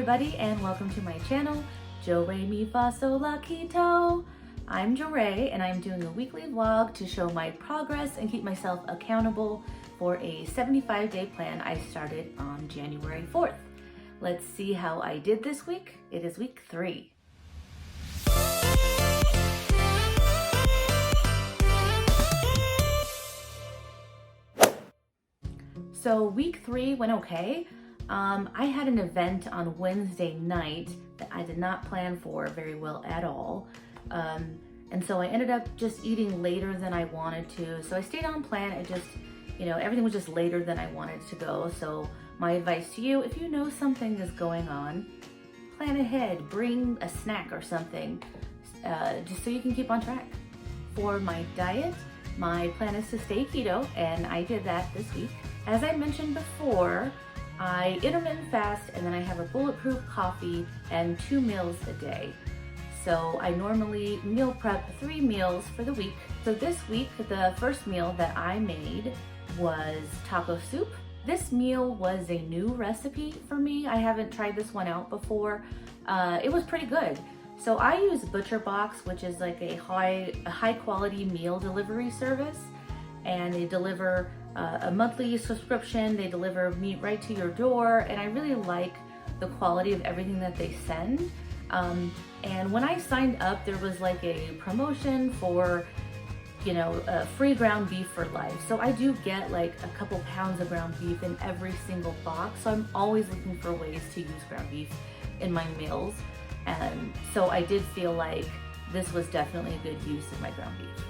everybody, and welcome to my channel, Jo Re Mi Fa So La Keto. I'm Jo Re, and I'm doing a weekly vlog to show my progress and keep myself accountable for a 75-day plan I started on January 4th. Let's see how I did this week. It is week 3. So week 3 went okay. I had an event on Wednesday night that I did not plan for very well at all. And so I ended up just eating later than I wanted to. So I stayed on plan. It just, everything was just later than I wanted to go. So my advice to you, if you know something is going on, plan ahead, bring a snack or something, just so you can keep on track. For my diet, my plan is to stay keto, and I did that this week. As I mentioned before, I intermittent fast, and then I have a bulletproof coffee and 2 meals a day. So I normally meal prep 3 meals for the week. So this week, the first meal that I made was taco soup. This meal was a new recipe for me. I haven't tried this one out before. It was pretty good. So I use ButcherBox, which is like a high quality meal delivery service, and they deliver a monthly subscription. They deliver meat right to your door, and I really like the quality of everything that they send. And when I signed up, there was like a promotion for, free ground beef for life. So I do get like a couple pounds of ground beef in every single box. So I'm always looking for ways to use ground beef in my meals. And so I did feel like this was definitely a good use of my ground beef.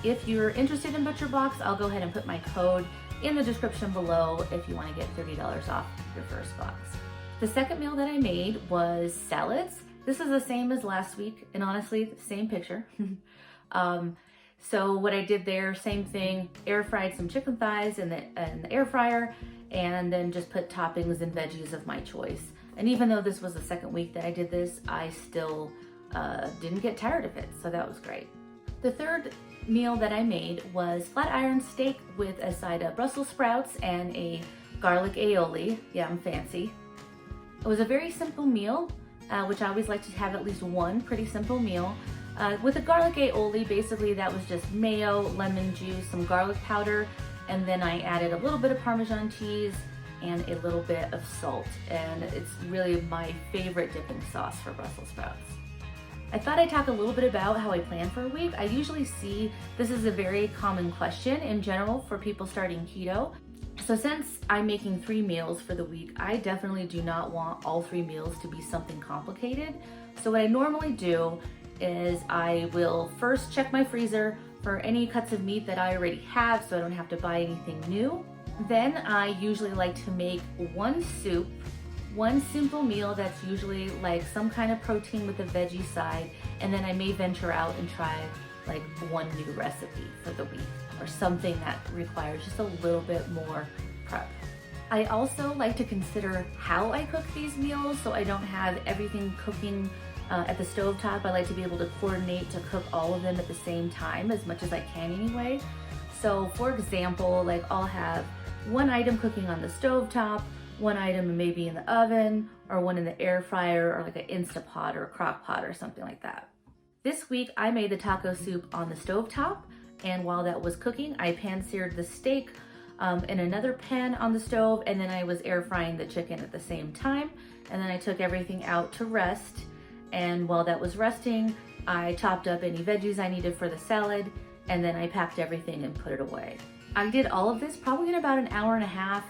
If you're interested in ButcherBox, I'll go ahead and put my code in the description below if you want to get $30 off your first box. The second meal that I made was salads. This is the same as last week, and honestly, same picture. So what I did there, same thing, air fried some chicken thighs in the air fryer, and then just put toppings and veggies of my choice. And even though this was the second week that I did this, I still didn't get tired of it, so that was great. The third meal that I made was flat iron steak with a side of Brussels sprouts and a garlic aioli. Yeah, I'm fancy. It was a very simple meal, which I always like to have at least one pretty simple meal. With a garlic aioli, basically that was just mayo, lemon juice, some garlic powder, and then I added a little bit of Parmesan cheese and a little bit of salt. And it's really my favorite dipping sauce for Brussels sprouts. I thought I'd talk a little bit about how I plan for a week. I usually see this is a very common question in general for people starting keto. So since I'm making 3 meals for the week, I definitely do not want all 3 meals to be something complicated. So what I normally do is I will first check my freezer for any cuts of meat that I already have so I don't have to buy anything new. Then I usually like to make one soup, one simple meal that's usually like some kind of protein with a veggie side, and then I may venture out and try like one new recipe for the week or something that requires just a little bit more prep. I also like to consider how I cook these meals so I don't have everything cooking at the stovetop. I like to be able to coordinate to cook all of them at the same time as much as I can anyway. So for example, like I'll have one item cooking on the stovetop, one item maybe in the oven, or one in the air fryer, or like an Instapot or a crock pot or something like that. This week I made the taco soup on the stovetop, and while that was cooking, I pan-seared the steak in another pan on the stove, and then I was air frying the chicken at the same time, and then I took everything out to rest, and while that was resting, I chopped up any veggies I needed for the salad, and then I packed everything and put it away. I did all of this probably in about an hour and a half,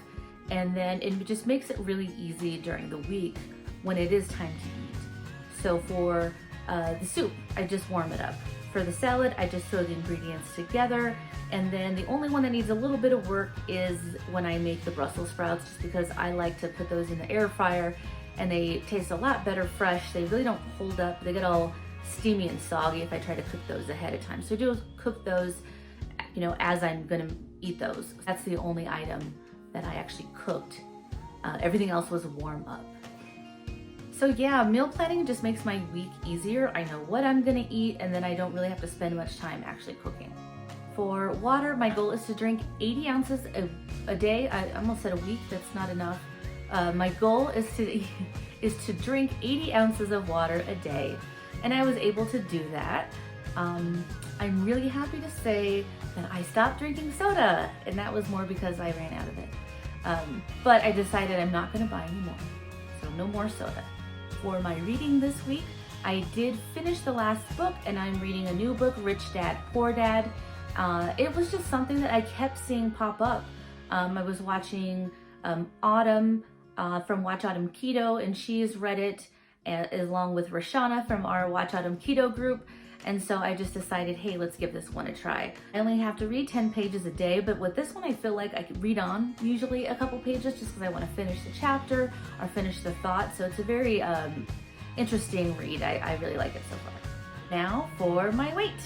and then it just makes it really easy during the week when it is time to eat. So for the soup, I just warm it up. For the salad, I just throw the ingredients together, and then the only one that needs a little bit of work is when I make the Brussels sprouts, just because I like to put those in the air fryer, and they taste a lot better fresh. They really don't hold up. They get all steamy and soggy if I try to cook those ahead of time. So I do cook those, as I'm gonna eat those. That's the only item that I actually cooked. Everything else was warm up. So yeah, meal planning just makes my week easier. I know what I'm gonna eat, and then I don't really have to spend much time actually cooking. For water, my goal is to drink 80 ounces a day. I almost said a week, that's not enough. My goal is to drink 80 ounces of water a day, and I was able to do that. I'm really happy to say that I stopped drinking soda, and that was more because I ran out of it. But I decided I'm not going to buy any more, so no more soda. For my reading this week, I did finish the last book, and I'm reading a new book, Rich Dad, Poor Dad. It was just something that I kept seeing pop up. I was watching Autumn from Watch Autumn Keto, and she's read it along with Roshana from our Watch Autumn Keto group. And so I just decided, hey, let's give this one a try. I only have to read 10 pages a day, but with this one, I feel like I could read on usually a couple pages just because I want to finish the chapter or finish the thought. So it's a very interesting read. I really like it so far. Now for my weight.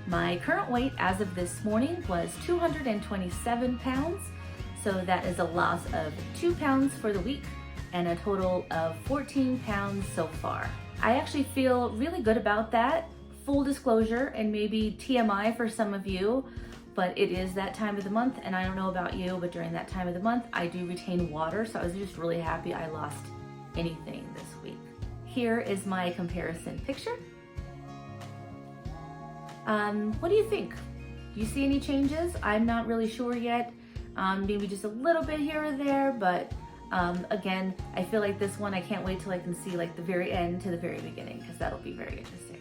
My current weight as of this morning was 227 pounds. So that is a loss of 2 pounds for the week and a total of 14 pounds so far. I actually feel really good about that. Full disclosure, and maybe TMI for some of you, but it is that time of the month, and I don't know about you, but during that time of the month, I do retain water, so I was just really happy I lost anything this week. Here is my comparison picture. What do you think? Do you see any changes? I'm not really sure yet. Maybe just a little bit here or there, but again, I feel like this one, I can't wait till I can see like the very end to the very beginning, because that'll be very interesting.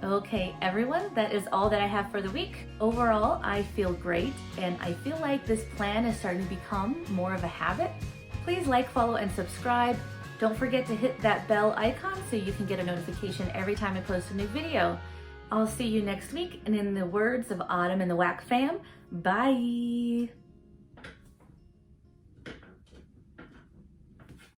Okay, everyone, that is all that I have for the week. Overall, I feel great, and I feel like this plan is starting to become more of a habit. Please like, follow, and subscribe. Don't forget to hit that bell icon so you can get a notification every time I post a new video. I'll see you next week, and in the words of Autumn and the WAC fam, bye!